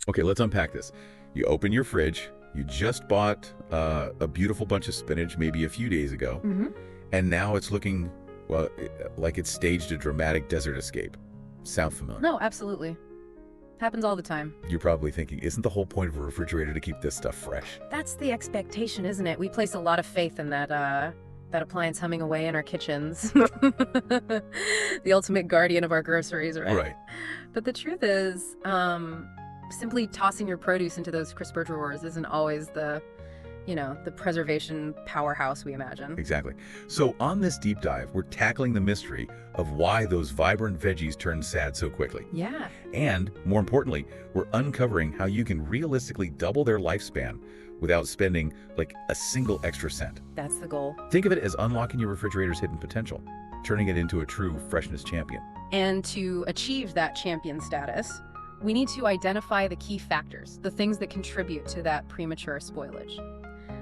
Okay, let's unpack this. You open your fridge, you just bought a beautiful bunch of spinach maybe a few days ago, and now it's looking, well, like it's staged a dramatic desert escape. Sound familiar? No, absolutely. Happens all the time. You're probably thinking, isn't the whole point of a refrigerator to keep this stuff fresh? That's the expectation, isn't it? We place a lot of faith in that appliance humming away in our kitchens. The ultimate guardian of our groceries, right? Right. But the truth is, simply tossing your produce into those crisper drawers isn't always the preservation powerhouse we imagine. Exactly. So on this deep dive, we're tackling the mystery of why those vibrant veggies turn sad so quickly. Yeah. And more importantly, we're uncovering how you can realistically double their lifespan without spending like a single extra cent. That's the goal. Think of it as unlocking your refrigerator's hidden potential, turning it into a true freshness champion. And to achieve that champion status, we need to identify the key factors, the things that contribute to that premature spoilage.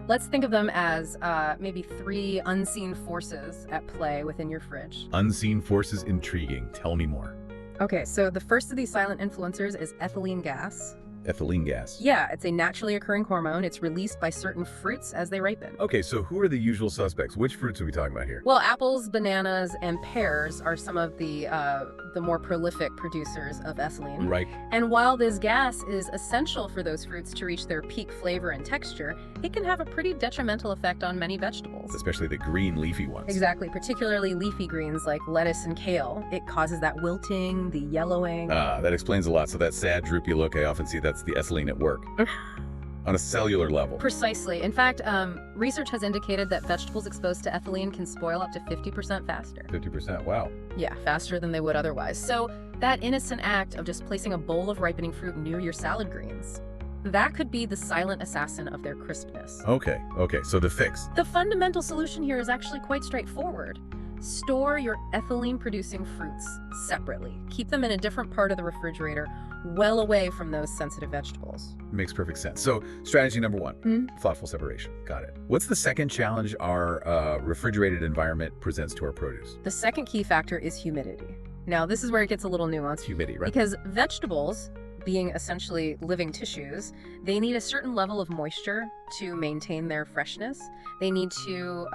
Let's think of them as maybe 3 unseen forces at play within your fridge. Unseen forces intriguing. Tell me more. Okay, so the first of these silent influencers is ethylene gas. Ethylene gas. Yeah, it's a naturally occurring hormone. It's released by certain fruits as they ripen. Okay, so who are the usual suspects? Which fruits are we talking about here? Well, apples, bananas, and pears are some of the more prolific producers of ethylene. Right. And while this gas is essential for those fruits to reach their peak flavor and texture, it can have a pretty detrimental effect on many vegetables. Especially the green leafy ones. Exactly, particularly leafy greens like lettuce and kale. It causes that wilting, the yellowing. That explains a lot. So that sad, droopy look, I often see that's the ethylene at work. On a cellular level. Precisely. In fact, research has indicated that vegetables exposed to ethylene can spoil up to 50% faster. 50%, wow. Yeah, faster than they would otherwise. So that innocent act of just placing a bowl of ripening fruit near your salad greens, that could be the silent assassin of their crispness. Okay, so the fix. The fundamental solution here is actually quite straightforward. Store your ethylene-producing fruits separately. Keep them in a different part of the refrigerator, well away from those sensitive vegetables. Makes perfect sense. So strategy number 1, thoughtful separation. Got it. What's the second challenge our refrigerated environment presents to our produce? The second key factor is humidity. Now, this is where it gets a little nuanced. Humidity, right? Because vegetables, being essentially living tissues, they need a certain level of moisture to maintain their freshness. They need to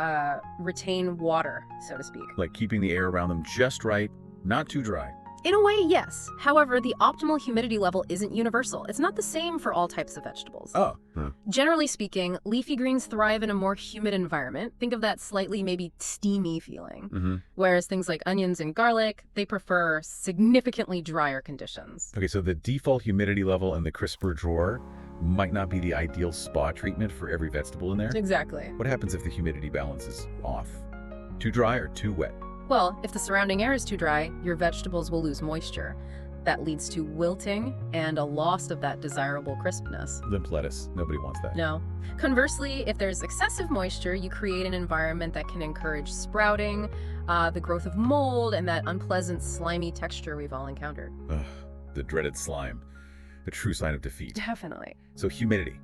retain water, so to speak. Like keeping the air around them just right, not too dry. In a way, yes. However, the optimal humidity level isn't universal. It's not the same for all types of vegetables. Oh. Generally speaking, leafy greens thrive in a more humid environment. Think of that slightly maybe steamy feeling. Whereas things like onions and garlic, they prefer significantly drier conditions. Okay, so the default humidity level in the crisper drawer might not be the ideal spa treatment for every vegetable in there. Exactly. What happens if the humidity balance is off? Too dry or too wet? Well, if the surrounding air is too dry, your vegetables will lose moisture. That leads to wilting and a loss of that desirable crispness. Limp lettuce. Nobody wants that. No. Conversely, if there's excessive moisture, you create an environment that can encourage sprouting, the growth of mold, and that unpleasant, slimy texture we've all encountered. Ugh, the dreaded slime. The true sign of defeat. Definitely. So humidity.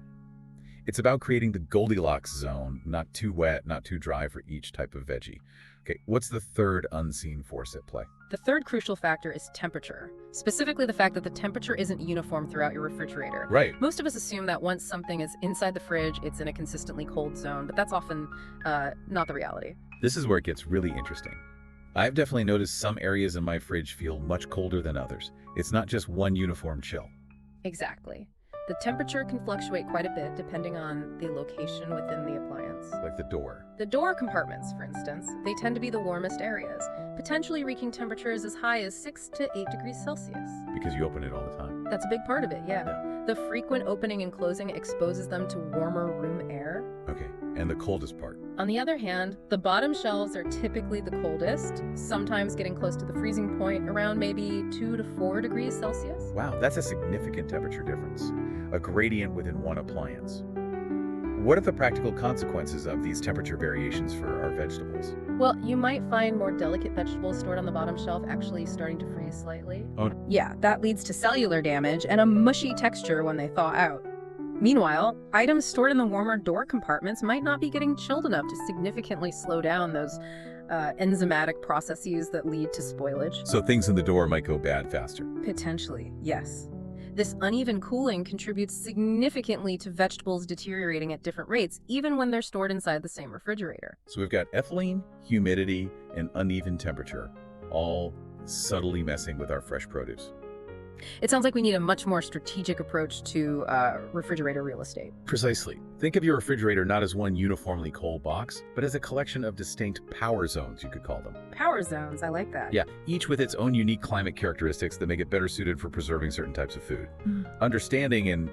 It's about creating the Goldilocks zone, not too wet, not too dry for each type of veggie. Okay, what's the third unseen force at play? The third crucial factor is temperature, specifically the fact that the temperature isn't uniform throughout your refrigerator. Right. Most of us assume that once something is inside the fridge, it's in a consistently cold zone, but that's often not the reality. This is where it gets really interesting. I've definitely noticed some areas in my fridge feel much colder than others. It's not just one uniform chill. Exactly. The temperature can fluctuate quite a bit depending on the location within the appliance. Like the door. The door compartments, for instance, they tend to be the warmest areas, potentially reaching temperatures as high as 6 to 8 degrees Celsius. Because you open it all the time. That's a big part of it, yeah. The frequent opening and closing exposes them to warmer room air. Okay, and the coldest part? On the other hand, the bottom shelves are typically the coldest, sometimes getting close to the freezing point around maybe 2 to 4 degrees Celsius. Wow, that's a significant temperature difference. A gradient within one appliance. What are the practical consequences of these temperature variations for our vegetables? Well, you might find more delicate vegetables stored on the bottom shelf actually starting to freeze slightly. Oh. Yeah, that leads to cellular damage and a mushy texture when they thaw out. Meanwhile, items stored in the warmer door compartments might not be getting chilled enough to significantly slow down those enzymatic processes that lead to spoilage. So things in the door might go bad faster. Potentially, yes. This uneven cooling contributes significantly to vegetables deteriorating at different rates, even when they're stored inside the same refrigerator. So we've got ethylene, humidity, and uneven temperature, all subtly messing with our fresh produce. It sounds like we need a much more strategic approach to refrigerator real estate. Precisely. Think of your refrigerator not as one uniformly cold box, but as a collection of distinct power zones, you could call them. Power zones, I like that. Yeah, each with its own unique climate characteristics that make it better suited for preserving certain types of food. Understanding and,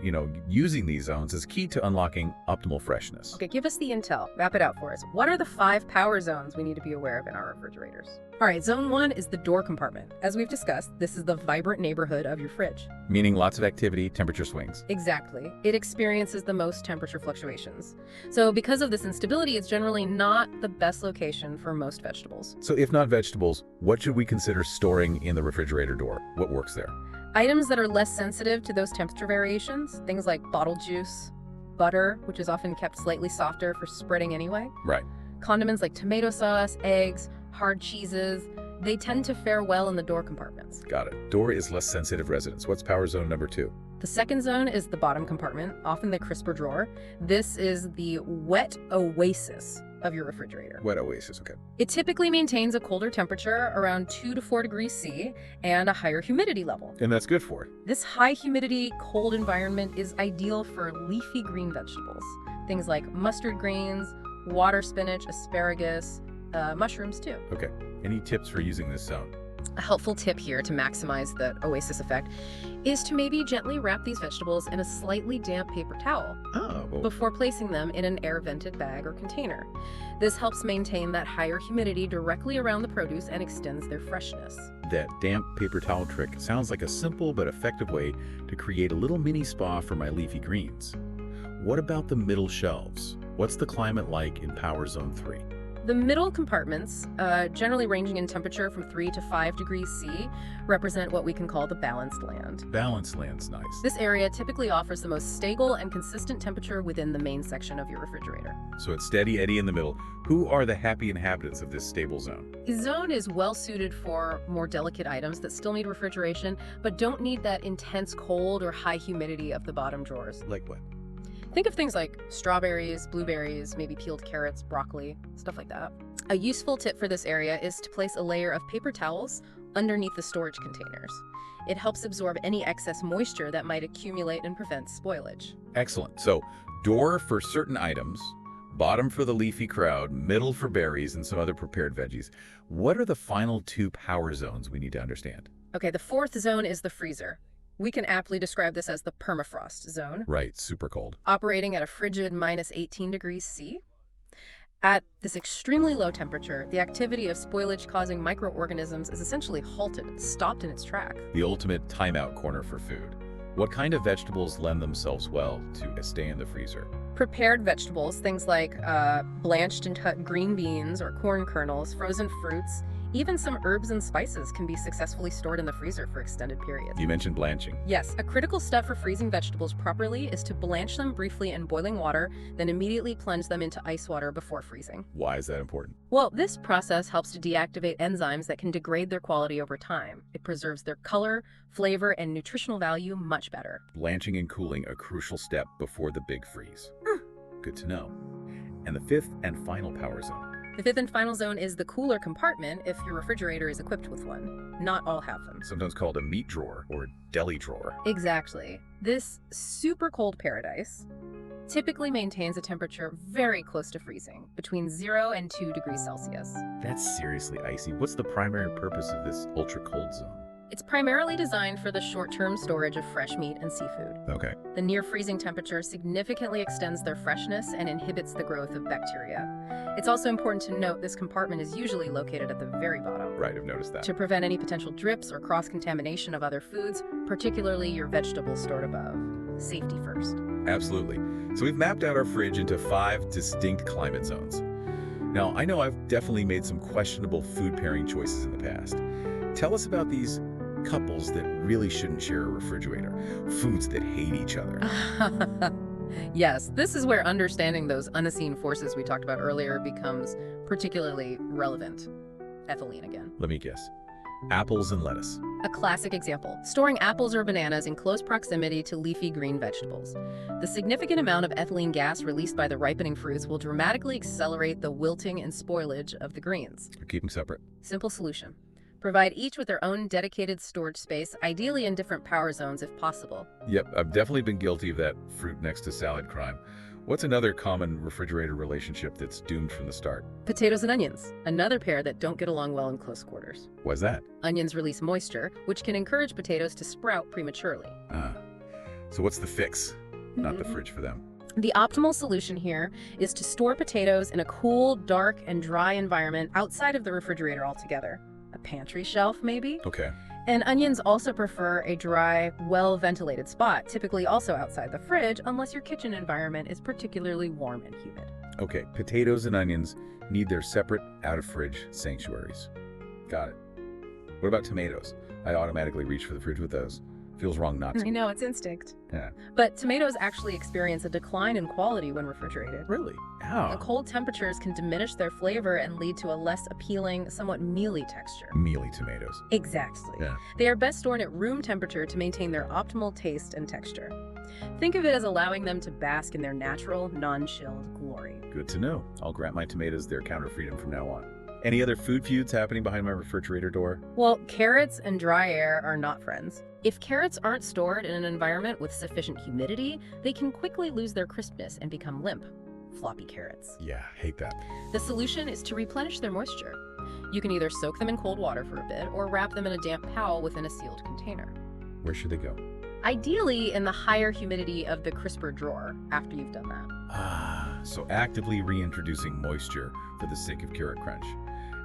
using these zones is key to unlocking optimal freshness. Okay, give us the intel. Wrap it out for us. What are the 5 power zones we need to be aware of in our refrigerators? All right, zone 1 is the door compartment. As we've discussed, this is the vibrant neighborhood of your fridge. Meaning lots of activity, temperature swings. Exactly. It experiences the most temperature fluctuations. So because of this instability, it's generally not the best location for most vegetables. So if not vegetables, what should we consider storing in the refrigerator door? What works there? Items that are less sensitive to those temperature variations, things like bottled juice, butter, which is often kept slightly softer for spreading anyway. Right. Condiments like tomato sauce, eggs, hard cheeses, they tend to fare well in the door compartments. Got it. Door is less sensitive residence. What's power zone number 2? The second zone is the bottom compartment, often the crisper drawer. This is the wet oasis of your refrigerator. Wet oasis, okay. It typically maintains a colder temperature, around 2 to 4 degrees C, and a higher humidity level. And that's good for it. This high humidity, cold environment is ideal for leafy green vegetables. Things like mustard greens, water spinach, asparagus, mushrooms too. Okay. Any tips for using this zone? A helpful tip here to maximize the oasis effect is to maybe gently wrap these vegetables in a slightly damp paper towel before placing them in an air-vented bag or container. This helps maintain that higher humidity directly around the produce and extends their freshness. That damp paper towel trick sounds like a simple but effective way to create a little mini spa for my leafy greens. What about the middle shelves? What's the climate like in Power Zone 3? The middle compartments, generally ranging in temperature from 3 to 5 degrees C, represent what we can call the balanced land. Balanced land's nice. This area typically offers the most stable and consistent temperature within the main section of your refrigerator. So it's steady Eddie in the middle. Who are the happy inhabitants of this stable zone? The zone is well suited for more delicate items that still need refrigeration, but don't need that intense cold or high humidity of the bottom drawers. Like what? Think of things like strawberries, blueberries, maybe peeled carrots, broccoli, stuff like that. A useful tip for this area is to place a layer of paper towels underneath the storage containers. It helps absorb any excess moisture that might accumulate and prevent spoilage. Excellent. So, door for certain items, bottom for the leafy crowd, middle for berries and some other prepared veggies. What are the final 2 power zones we need to understand? Okay, the 4th zone is the freezer. We can aptly describe this as the permafrost zone. Right, super cold. Operating at a frigid minus 18 degrees C. At this extremely low temperature, the activity of spoilage-causing microorganisms is essentially halted, stopped in its track. The ultimate timeout corner for food. What kind of vegetables lend themselves well to stay in the freezer? Prepared vegetables, things like blanched and cut green beans or corn kernels, frozen fruits, even some herbs and spices can be successfully stored in the freezer for extended periods. You mentioned blanching. Yes, a critical step for freezing vegetables properly is to blanch them briefly in boiling water, then immediately plunge them into ice water before freezing. Why is that important? Well, this process helps to deactivate enzymes that can degrade their quality over time. It preserves their color, flavor, and nutritional value much better. Blanching and cooling, a crucial step before the big freeze. Good to know. And the 5th and final power zone. The 5th and final zone is the cooler compartment if your refrigerator is equipped with one. Not all have them. Sometimes called a meat drawer or deli drawer. Exactly. This super cold paradise typically maintains a temperature very close to freezing, between 0 and 2 degrees Celsius. That's seriously icy. What's the primary purpose of this ultra cold zone? It's primarily designed for the short-term storage of fresh meat and seafood. Okay. The near-freezing temperature significantly extends their freshness and inhibits the growth of bacteria. It's also important to note this compartment is usually located at the very bottom. Right, I've noticed that. To prevent any potential drips or cross-contamination of other foods, particularly your vegetables stored above. Safety first. Absolutely. So we've mapped out our fridge into 5 distinct climate zones. Now, I know I've definitely made some questionable food pairing choices in the past. Tell us about these couples that really shouldn't share a refrigerator, foods that hate each other. Yes, this is where understanding those unseen forces we talked about earlier becomes particularly relevant. Ethylene again. Let me guess. Apples and lettuce. A classic example, storing apples or bananas in close proximity to leafy green vegetables. The significant amount of ethylene gas released by the ripening fruits will dramatically accelerate the wilting and spoilage of the greens. Or keep them separate. Simple solution. Provide each with their own dedicated storage space, ideally in different power zones if possible. Yep, I've definitely been guilty of that fruit next to salad crime. What's another common refrigerator relationship that's doomed from the start? Potatoes and onions, another pair that don't get along well in close quarters. Why's that? Onions release moisture, which can encourage potatoes to sprout prematurely. So what's the fix? Not the fridge for them. The optimal solution here is to store potatoes in a cool, dark, and dry environment outside of the refrigerator altogether. A pantry shelf, maybe? Okay. And onions also prefer a dry, well-ventilated spot, typically also outside the fridge, unless your kitchen environment is particularly warm and humid. Okay, potatoes and onions need their separate, out-of-fridge sanctuaries. Got it. What about tomatoes? I automatically reach for the fridge with those. Feels wrong not to. I know, it's instinct. Yeah. But tomatoes actually experience a decline in quality when refrigerated. Really? The How? cold temperatures can diminish their flavor and lead to a less appealing, somewhat mealy texture. Mealy tomatoes. Exactly. Yeah. They are best stored at room temperature to maintain their optimal taste and texture. Think of it as allowing them to bask in their natural, non-chilled glory. Good to know. I'll grant my tomatoes their counter freedom from now on. Any other food feuds happening behind my refrigerator door? Well, carrots and dry air are not friends. If carrots aren't stored in an environment with sufficient humidity, they can quickly lose their crispness and become limp. Floppy carrots. Yeah, hate that. The solution is to replenish their moisture. You can either soak them in cold water for a bit or wrap them in a damp towel within a sealed container. Where should they go? Ideally in the higher humidity of the crisper drawer after you've done that. So actively reintroducing moisture for the sake of carrot crunch.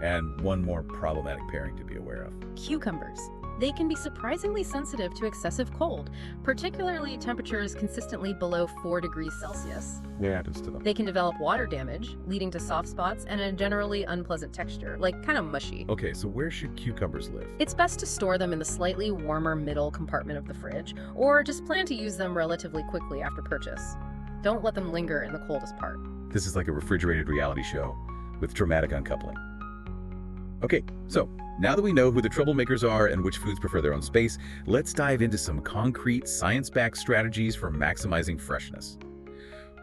And one more problematic pairing to be aware of. Cucumbers. They can be surprisingly sensitive to excessive cold, particularly temperatures consistently below 4 degrees Celsius. What happens to them? They can develop water damage, leading to soft spots and a generally unpleasant texture, like kind of mushy. Okay, so where should cucumbers live? It's best to store them in the slightly warmer middle compartment of the fridge, or just plan to use them relatively quickly after purchase. Don't let them linger in the coldest part. This is like a refrigerated reality show with dramatic uncoupling. Okay, so now that we know who the troublemakers are and which foods prefer their own space, let's dive into some concrete, science-backed strategies for maximizing freshness.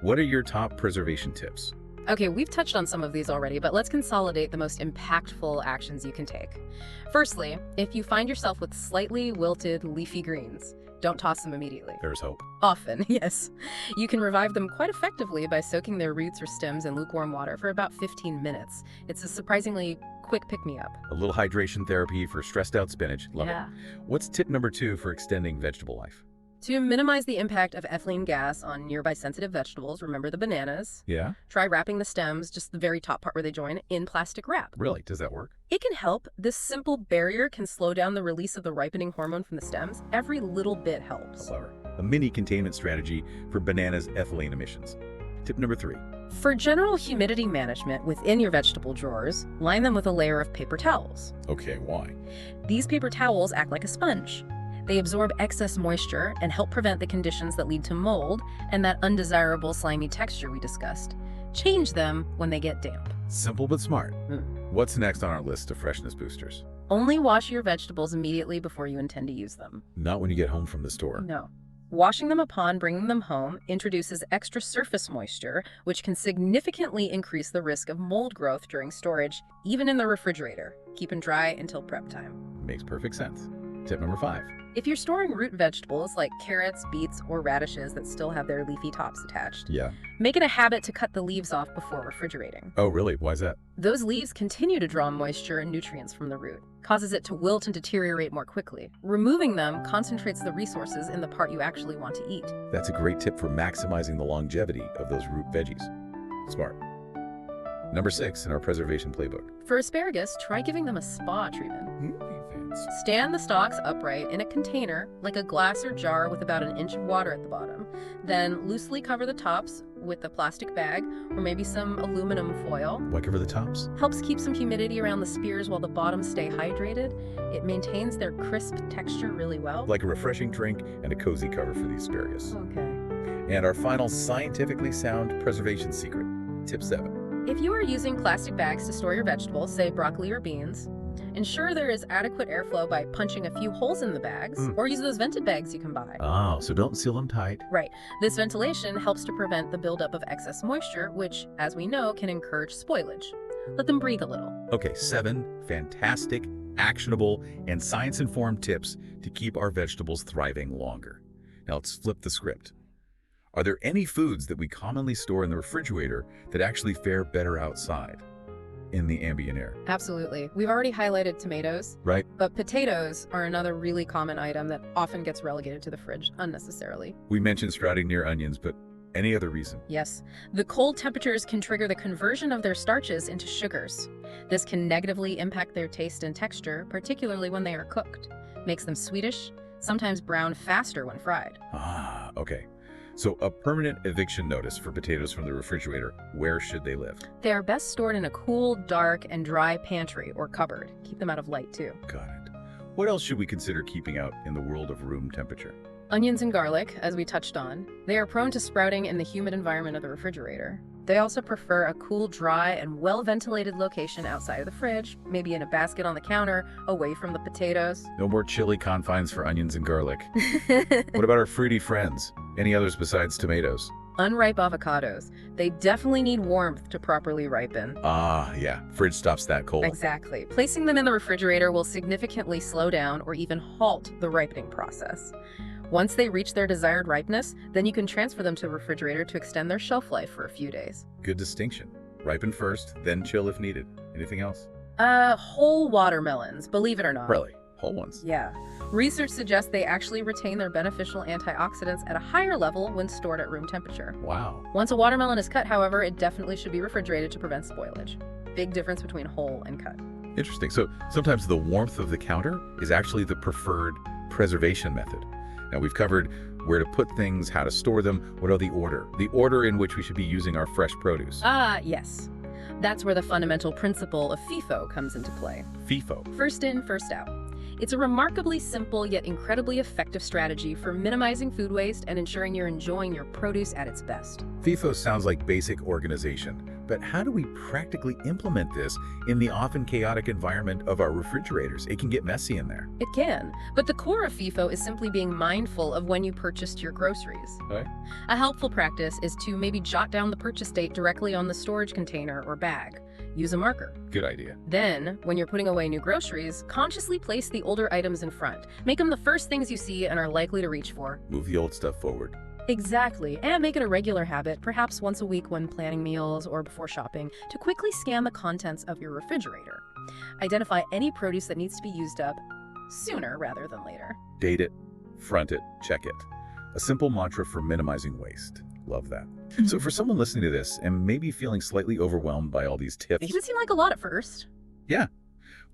What are your top preservation tips? Okay, we've touched on some of these already, but let's consolidate the most impactful actions you can take. Firstly, if you find yourself with slightly wilted leafy greens, don't toss them immediately. There's hope. Often, yes. You can revive them quite effectively by soaking their roots or stems in lukewarm water for about 15 minutes. It's a surprisingly quick pick-me-up. A little hydration therapy for stressed out spinach. Love Yeah. it. What's tip number 2 for extending vegetable life? To minimize the impact of ethylene gas on nearby sensitive vegetables, remember the bananas. Yeah? Try wrapping the stems, just the very top part where they join, in plastic wrap. Really? Does that work? It can help. This simple barrier can slow down the release of the ripening hormone from the stems. Every little bit helps. Clever. A mini containment strategy for bananas' ethylene emissions. Tip number 3. For general humidity management within your vegetable drawers, line them with a layer of paper towels. Okay, why? These paper towels act like a sponge. They absorb excess moisture and help prevent the conditions that lead to mold and that undesirable slimy texture we discussed. Change them when they get damp. Simple but smart. What's next on our list of freshness boosters? Only wash your vegetables immediately before you intend to use them. Not when you get home from the store. No. Washing them upon bringing them home introduces extra surface moisture, which can significantly increase the risk of mold growth during storage, even in the refrigerator. Keep them dry until prep time. Makes perfect sense. Tip number 5. If you're storing root vegetables like carrots, beets, or radishes that still have their leafy tops attached, Yeah. make it a habit to cut the leaves off before refrigerating. Oh, really? Why's that? Those leaves continue to draw moisture and nutrients from the root, causes it to wilt and deteriorate more quickly. Removing them concentrates the resources in the part you actually want to eat. That's a great tip for maximizing the longevity of those root veggies. Smart. Number 6 in our preservation playbook. For asparagus, try giving them a spa treatment. Stand the stalks upright in a container, like a glass or jar with about an inch of water at the bottom. Then loosely cover the tops with a plastic bag or maybe some aluminum foil. Why cover the tops? Helps keep some humidity around the spears while the bottoms stay hydrated. It maintains their crisp texture really well. Like a refreshing drink and a cozy cover for the asparagus. Okay. And our final scientifically sound preservation secret. Tip 7. If you are using plastic bags to store your vegetables, say broccoli or beans, Ensure there is adequate airflow by punching a few holes in the bags, or use those vented bags you can buy. Oh, so don't seal them tight. Right. This ventilation helps to prevent the buildup of excess moisture, which, as we know, can encourage spoilage. Let them breathe a little. Okay, 7 fantastic, actionable, and science-informed tips to keep our vegetables thriving longer. Now let's flip the script. Are there any foods that we commonly store in the refrigerator that actually fare better outside in the ambient air? Absolutely. We've already highlighted tomatoes, Right? but potatoes are another really common item that often gets relegated to the fridge unnecessarily. We mentioned sprouting near onions, but any other reason? Yes. The cold temperatures can trigger the conversion of their starches into sugars. This can negatively impact their taste and texture, particularly when they are cooked. Makes them sweetish, sometimes brown faster when fried. Ah, okay. So a permanent eviction notice for potatoes from the refrigerator. Where should they live? They are best stored in a cool, dark, and dry pantry or cupboard. Keep them out of light, too. Got it. What else should we consider keeping out in the world of room temperature? Onions and garlic, as we touched on, they are prone to sprouting in the humid environment of the refrigerator. They also prefer a cool, dry, and well-ventilated location outside of the fridge, maybe in a basket on the counter, away from the potatoes. No more chilly confines for onions and garlic. What about our fruity friends? Any others besides tomatoes? Unripe avocados. They definitely need warmth to properly ripen. Ah, yeah. Fridge stops that cold. Exactly. Placing them in the refrigerator will significantly slow down or even halt the ripening process. Once they reach their desired ripeness, then you can transfer them to the refrigerator to extend their shelf life for a few days. Good distinction. Ripen first, then chill if needed. Anything else? Whole watermelons, believe it or not. Really? Whole ones? Yeah. Research suggests they actually retain their beneficial antioxidants at a higher level when stored at room temperature. Wow. Once a watermelon is cut, however, it definitely should be refrigerated to prevent spoilage. Big difference between whole and cut. Interesting. So sometimes the warmth of the counter is actually the preferred preservation method. Now we've covered where to put things, how to store them. What are the order in which we should be using our fresh produce? Yes. That's where the fundamental principle of FIFO comes into play. FIFO. First in, first out. It's a remarkably simple yet incredibly effective strategy for minimizing food waste and ensuring you're enjoying your produce at its best. FIFO sounds like basic organization, but how do we practically implement this in the often chaotic environment of our refrigerators? It can get messy in there. It can, but the core of FIFO is simply being mindful of when you purchased your groceries. Okay. A helpful practice is to maybe jot down the purchase date directly on the storage container or bag. Use a marker. Good idea. Then, when you're putting away new groceries, consciously place the older items in front. Make them the first things you see and are likely to reach for. Move the old stuff forward. Exactly, and make it a regular habit, perhaps once a week when planning meals or before shopping, to quickly scan the contents of your refrigerator. Identify any produce that needs to be used up sooner rather than later. Date it, front it, check it. A simple mantra for minimizing waste. Love that. So for someone listening to this and maybe feeling slightly overwhelmed by all these tips, It doesn't seem like a lot at first. yeah,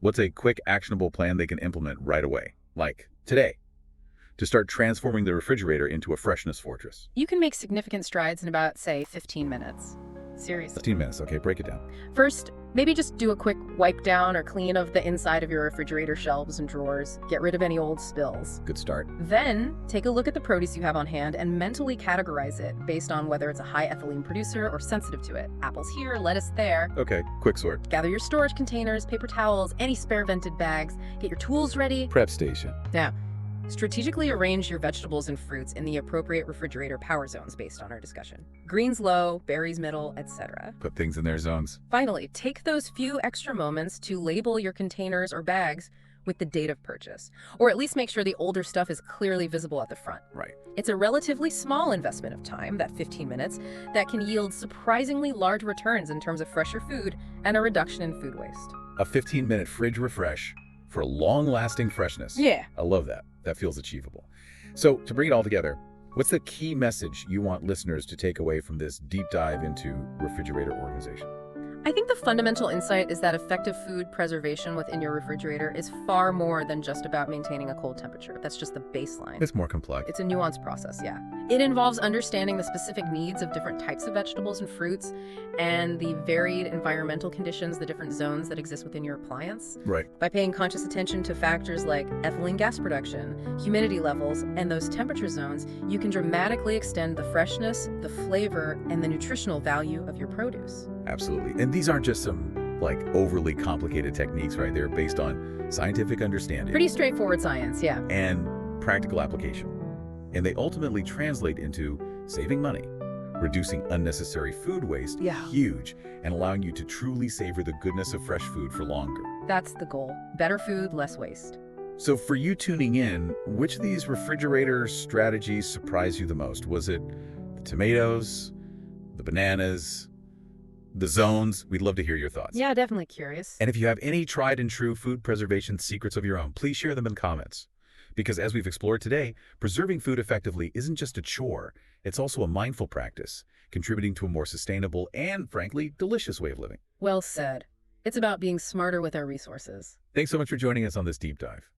what's a quick, actionable plan they can implement right away, like today, to start transforming the refrigerator into a freshness fortress? You can make significant strides in about, say, 15 minutes. Seriously. 15 minutes, okay, break it down. First, maybe just do a quick wipe down or clean of the inside of your refrigerator shelves and drawers. Get rid of any old spills. Good start. Then, take a look at the produce you have on hand and mentally categorize it based on whether it's a high ethylene producer or sensitive to it. Apples here, lettuce there. Okay, quick sort. Gather your storage containers, paper towels, any spare vented bags. Get your tools ready. Prep station. Now, strategically arrange your vegetables and fruits in the appropriate refrigerator power zones based on our discussion. Greens low, berries middle, etc. Put things in their zones. Finally, take those few extra moments to label your containers or bags with the date of purchase, or at least make sure the older stuff is clearly visible at the front. Right. It's a relatively small investment of time, that 15 minutes, that can yield surprisingly large returns in terms of fresher food and a reduction in food waste. A 15-minute fridge refresh for long-lasting freshness. Yeah. I love that. That feels achievable. So to bring it all together, what's the key message you want listeners to take away from this deep dive into refrigerator organization? I think the fundamental insight is that effective food preservation within your refrigerator is far more than just about maintaining a cold temperature. That's just the baseline. It's more complex. It's a nuanced process, yeah. It involves understanding the specific needs of different types of vegetables and fruits and the varied environmental conditions, the different zones that exist within your appliance. Right. By paying conscious attention to factors like ethylene gas production, humidity levels, and those temperature zones, you can dramatically extend the freshness, the flavor, and the nutritional value of your produce. Absolutely. And these aren't just some like overly complicated techniques, right? They're based on scientific understanding Pretty straightforward science, yeah. and practical application. And they ultimately translate into saving money, reducing unnecessary food waste, Yeah. huge, and allowing you to truly savor the goodness of fresh food for longer. That's the goal. Better food, less waste. So for you tuning in, which of these refrigerator strategies surprised you the most? Was it the tomatoes, the bananas, the zones? We'd love to hear your thoughts. Yeah, definitely curious. And if you have any tried and true food preservation secrets of your own, please share them in the comments. Because as we've explored today, preserving food effectively isn't just a chore, it's also a mindful practice, contributing to a more sustainable and, frankly, delicious way of living. Well said. It's about being smarter with our resources. Thanks so much for joining us on this deep dive.